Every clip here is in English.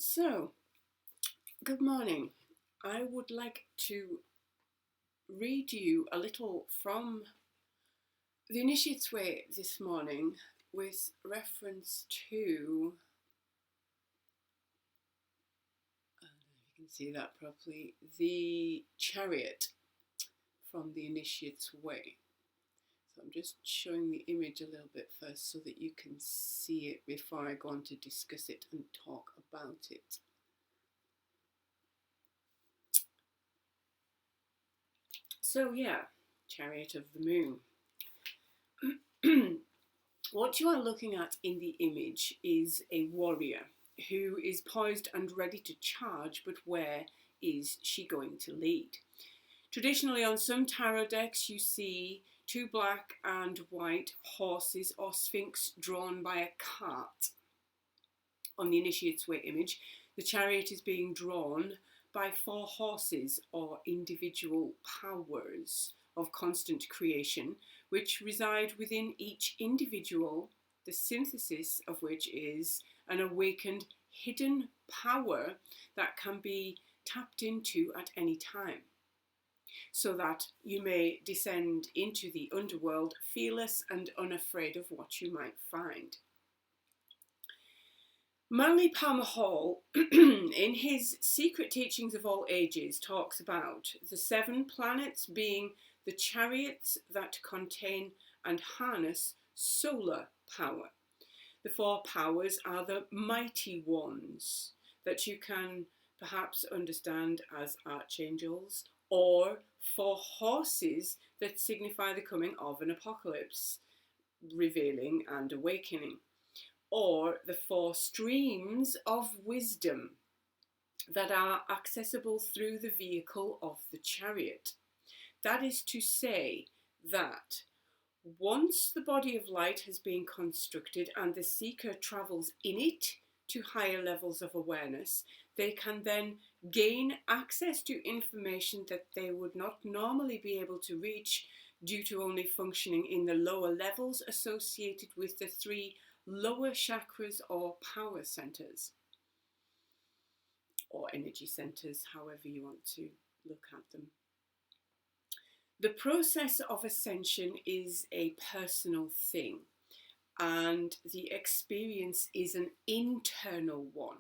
So, good morning. I would like to read you a little from the Initiate's Way this morning with reference to, I don't know if you can see that properly, the Chariot from the Initiate's Way. So I'm just showing the image a little bit first so that you can see it before I go on to discuss it and talk about it. So yeah, Chariot of the Moon. What you are looking at in the image is a warrior who is poised and ready to charge, but where is she going to lead? Traditionally, on some tarot decks, you see two black and white horses or sphinx drawn by a cart. On the Initiate's Way image, the chariot is being drawn by four horses or individual powers of constant creation, which reside within each individual, the synthesis of which is an awakened hidden power that can be tapped into at any time, so that you may descend into the underworld fearless and unafraid of what you might find. Manly Palmer Hall, in his Secret Teachings of All Ages, talks about the 7 planets being the chariots that contain and harness solar power. The 4 powers are the mighty ones that you can perhaps understand as archangels, or 4 horses that signify the coming of an apocalypse, revealing and awakening. Or the 4 streams of wisdom that are accessible through the vehicle of the chariot. That is to say that once the body of light has been constructed and the seeker travels in it to higher levels of awareness, they can then gain access to information that they would not normally be able to reach due to only functioning in the lower levels associated with the 3 lower chakras or power centers, or energy centers, however you want to look at them. The process of ascension is a personal thing, and the experience is an internal one.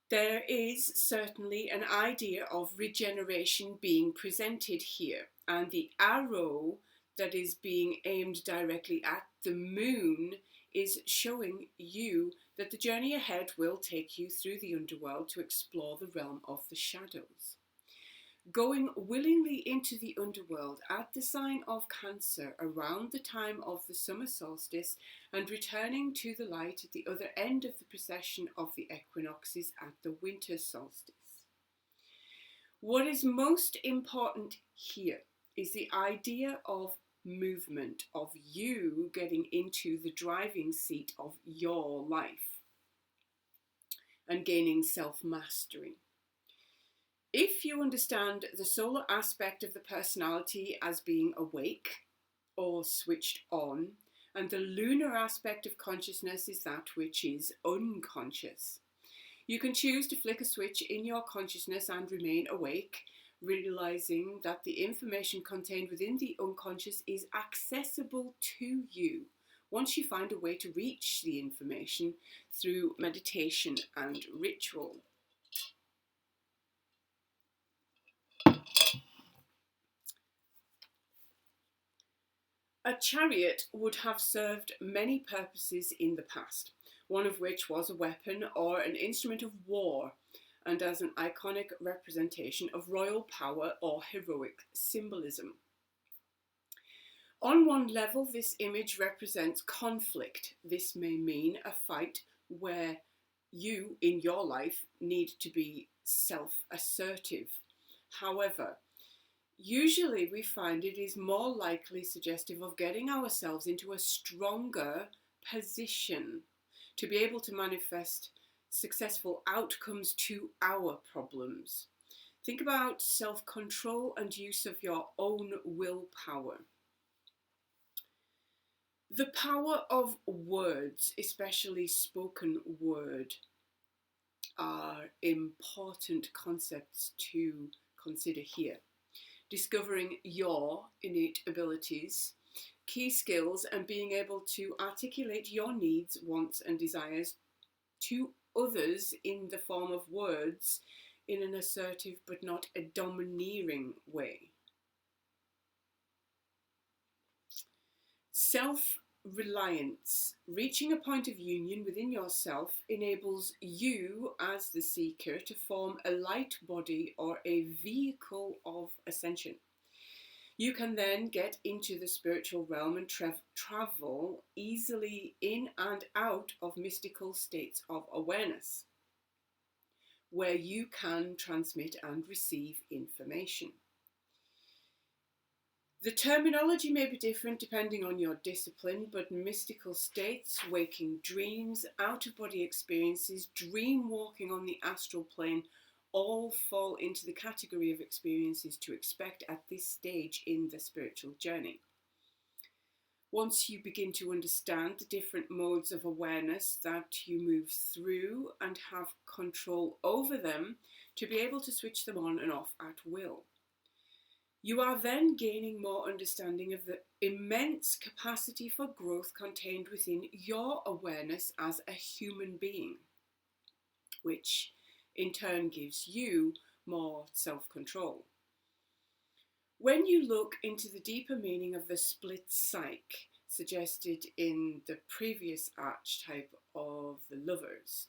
There is certainly an idea of regeneration being presented here, and the arrow that is being aimed directly at the moon is showing you that the journey ahead will take you through the underworld to explore the realm of the shadows. Going willingly into the underworld at the sign of Cancer around the time of the summer solstice and returning to the light at the other end of the procession of the equinoxes at the winter solstice. What is most important here is the idea of movement, of you getting into the driving seat of your life and gaining self-mastery. If you understand the solar aspect of the personality as being awake or switched on, and the lunar aspect of consciousness is that which is unconscious, you can choose to flick a switch in your consciousness and remain awake, realizing that the information contained within the unconscious is accessible to you once you find a way to reach the information through meditation and ritual. A chariot would have served many purposes in the past, one of which was a weapon or an instrument of war, and as an iconic representation of royal power or heroic symbolism. On one level, this image represents conflict. This may mean a fight where you, in your life, need to be self-assertive. However, usually we find it is more likely suggestive of getting ourselves into a stronger position to be able to manifest successful outcomes to our problems. Think about self-control and use of your own willpower. The power of words, especially spoken word, are important concepts to consider here. Discovering your innate abilities, key skills, and being able to articulate your needs, wants, and desires to others in the form of words in an assertive but not a domineering way. Self-reliance. Reaching a point of union within yourself enables you as the seeker to form a light body or a vehicle of ascension. You can then get into the spiritual realm and travel easily in and out of mystical states of awareness, where you can transmit and receive information. The terminology may be different depending on your discipline, but mystical states, waking dreams, out-of-body experiences, dream walking on the astral plane all fall into the category of experiences to expect at this stage in the spiritual journey. Once you begin to understand the different modes of awareness that you move through and have control over them to be able to switch them on and off at will, you are then gaining more understanding of the immense capacity for growth contained within your awareness as a human being, which in turn gives you more self-control. When you look into the deeper meaning of the split psyche suggested in the previous archetype of the lovers,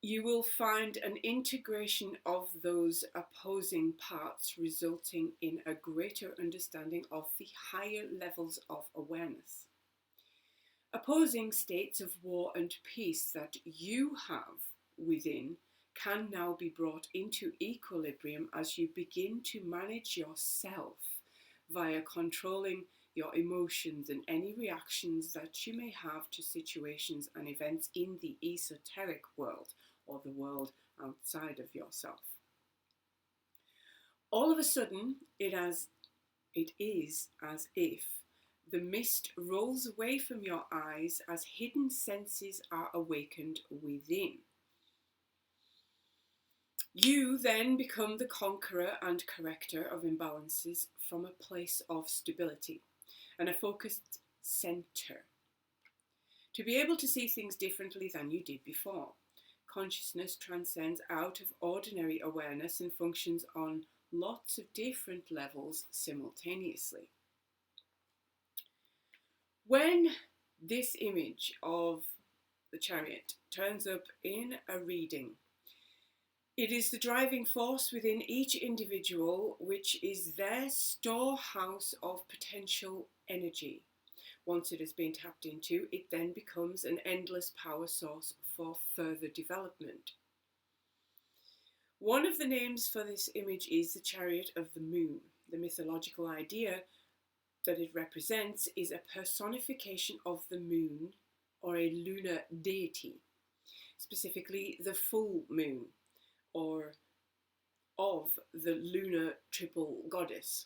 you will find an integration of those opposing parts, resulting in a greater understanding of the higher levels of awareness. Opposing states of war and peace that you have within can now be brought into equilibrium as you begin to manage yourself via controlling your emotions and any reactions that you may have to situations and events in the esoteric world or the world outside of yourself. All of a sudden, it is as if the mist rolls away from your eyes as hidden senses are awakened within. You then become the conqueror and corrector of imbalances from a place of stability and a focused centre, to be able to see things differently than you did before. Consciousness transcends out of ordinary awareness and functions on lots of different levels simultaneously. When this image of the chariot turns up in a reading, it is the driving force within each individual, which is their storehouse of potential energy. Once it has been tapped into, it then becomes an endless power source for further development. One of the names for this image is the Chariot of the Moon. The mythological idea that it represents is a personification of the moon or a lunar deity, specifically the full moon, or of the lunar triple goddess.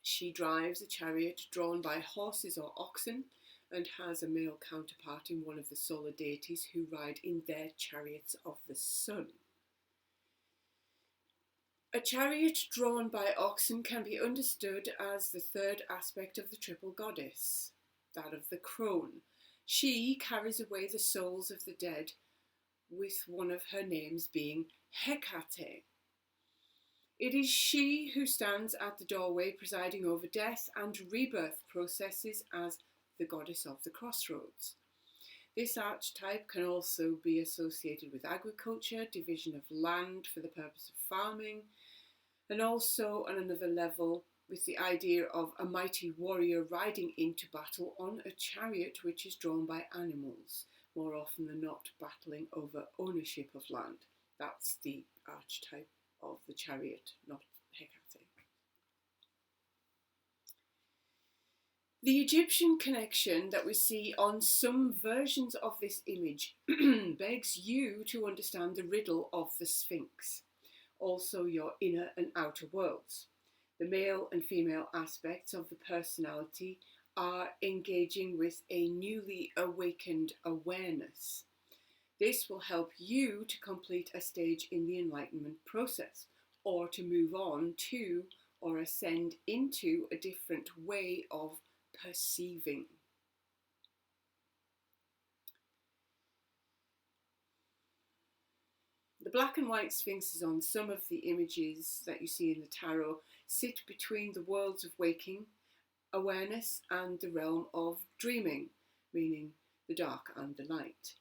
She drives a chariot drawn by horses or oxen and has a male counterpart in one of the solar deities who ride in their chariots of the sun. A chariot drawn by oxen can be understood as the third aspect of the triple goddess, that of the crone. She carries away the souls of the dead, with one of her names being Hecate. It is she who stands at the doorway presiding over death and rebirth processes as the goddess of the crossroads. This archetype can also be associated with agriculture, division of land for the purpose of farming, and also on another level with the idea of a mighty warrior riding into battle on a chariot which is drawn by animals, more often than not battling over ownership of land. That's the archetype of the chariot, not Hecate. The Egyptian connection that we see on some versions of this image begs you to understand the riddle of the Sphinx, also your inner and outer worlds. The male and female aspects of the personality are engaging with a newly awakened awareness. This will help you to complete a stage in the enlightenment process, or to move on to or ascend into a different way of perceiving. The black and white sphinxes on some of the images that you see in the tarot sit between the worlds of waking awareness and the realm of dreaming, meaning the dark and the light.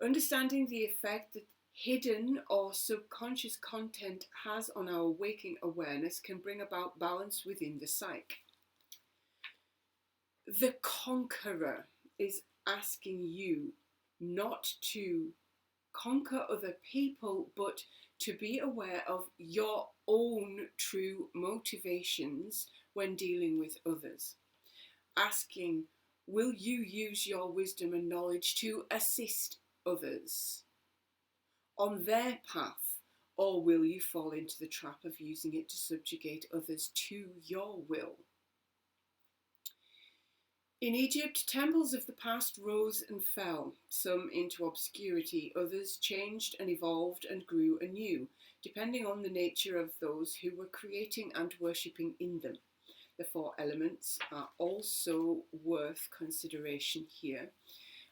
Understanding the effect that hidden or subconscious content has on our waking awareness can bring about balance within the psyche. The conqueror is asking you not to conquer other people, but to be aware of your own true motivations when dealing with others. Asking, will you use your wisdom and knowledge to assist others on their path, or will you fall into the trap of using it to subjugate others to your will? In Egypt, temples of the past rose and fell, some into obscurity, others changed and evolved and grew anew, depending on the nature of those who were creating and worshipping in them. The four elements are also worth consideration here.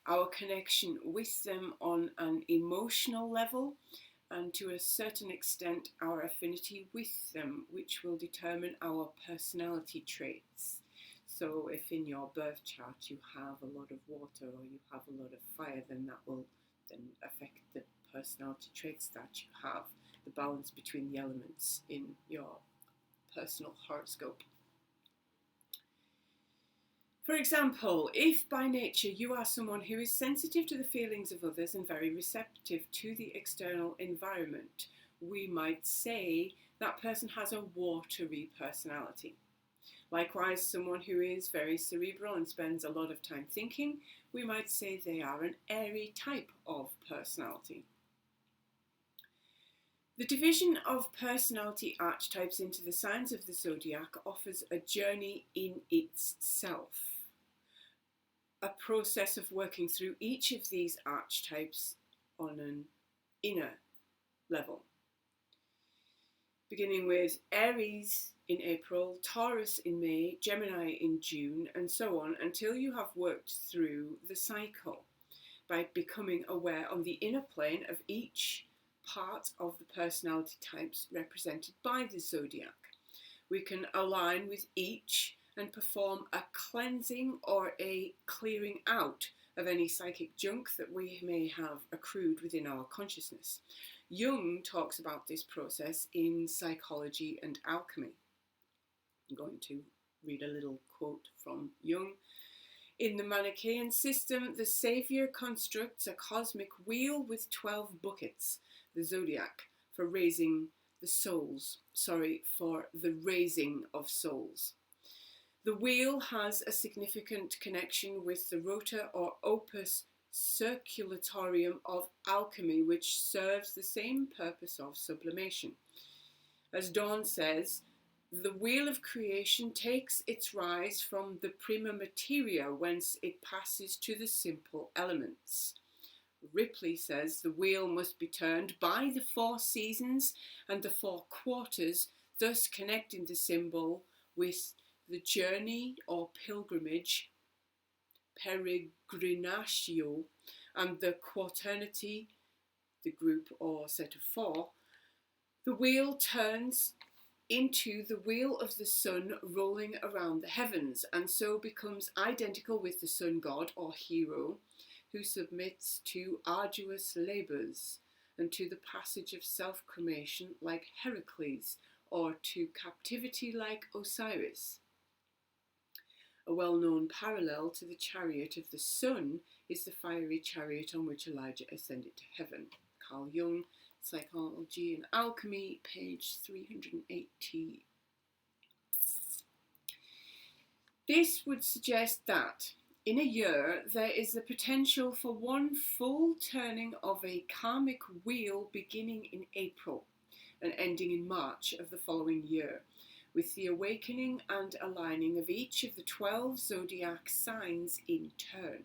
Our connection with them on an emotional level, and to a certain extent our affinity with them, which will determine our personality traits. So if in your birth chart you have a lot of water or you have a lot of fire, then that will then affect the personality traits that you have, the balance between the elements in your personal horoscope. For example, if by nature you are someone who is sensitive to the feelings of others and very receptive to the external environment, we might say that person has a watery personality. Likewise, someone who is very cerebral and spends a lot of time thinking, we might say they are an airy type of personality. The division of personality archetypes into the signs of the zodiac offers a journey in itself, a process of working through each of these archetypes on an inner level. Beginning with Aries in April, Taurus in May, Gemini in June, and so on, until you have worked through the cycle by becoming aware on the inner plane of each part of the personality types represented by the zodiac. We can align with each and perform a cleansing or a clearing out of any psychic junk that we may have accrued within our consciousness. Jung talks about this process in Psychology and Alchemy. I'm going to read a little quote from Jung. In the Manichaean system, the Saviour constructs a cosmic wheel with 12 buckets, the zodiac, for the raising of souls. The wheel has a significant connection with the rota or opus circulatorium of alchemy, which serves the same purpose of sublimation. As Dawn says, the wheel of creation takes its rise from the prima materia, whence it passes to the simple elements. Ripley says the wheel must be turned by the 4 seasons and the 4 quarters, thus connecting the symbol with the journey or pilgrimage, peregrinatio, and the quaternity, the group or set of 4. The wheel turns into the wheel of the sun rolling around the heavens, and so becomes identical with the sun god or hero, who submits to arduous labours and to the passage of self-cremation like Heracles, or to captivity like Osiris. A well-known parallel to the chariot of the sun is the fiery chariot on which Elijah ascended to heaven. Carl Jung, Psychology and Alchemy, page 380. This would suggest that in a year there is the potential for one full turning of a karmic wheel beginning in April and ending in March of the following year, with the awakening and aligning of each of the 12 zodiac signs in turn.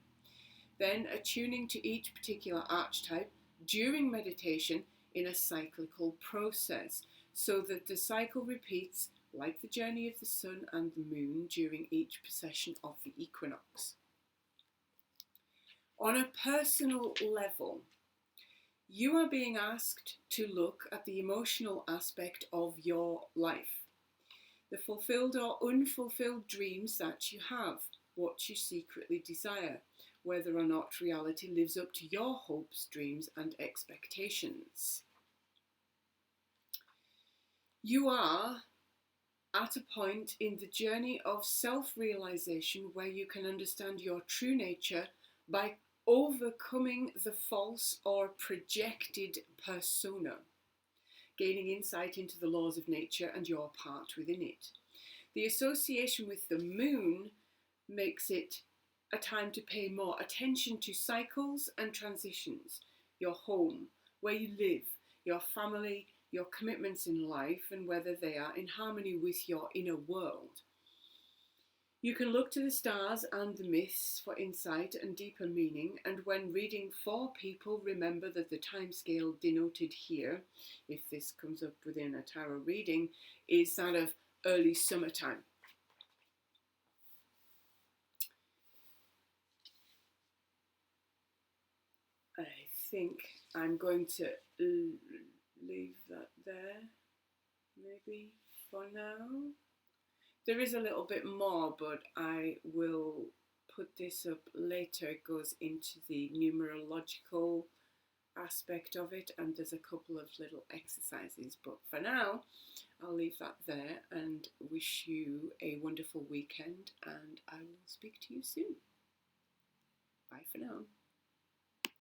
then attuning to each particular archetype during meditation in a cyclical process, so that the cycle repeats like the journey of the sun and the moon during each precession of the equinox. On a personal level, you are being asked to look at the emotional aspect of your life, the fulfilled or unfulfilled dreams that you have, what you secretly desire, whether or not reality lives up to your hopes, dreams, and expectations. You are at a point in the journey of self-realization where you can understand your true nature by overcoming the false or projected persona, gaining insight into the laws of nature and your part within it. The association with the moon makes it a time to pay more attention to cycles and transitions, your home, where you live, your family, your commitments in life, and whether they are in harmony with your inner world. You can look to the stars and the myths for insight and deeper meaning, and when reading for people, remember that the timescale denoted here, if this comes up within a tarot reading, is that of early summertime. I think I'm going to leave that there, maybe for now. There is a little bit more, but I will put this up later. It goes into the numerological aspect of it, and there's a couple of little exercises. But for now, I'll leave that there and wish you a wonderful weekend, and I will speak to you soon. Bye for now.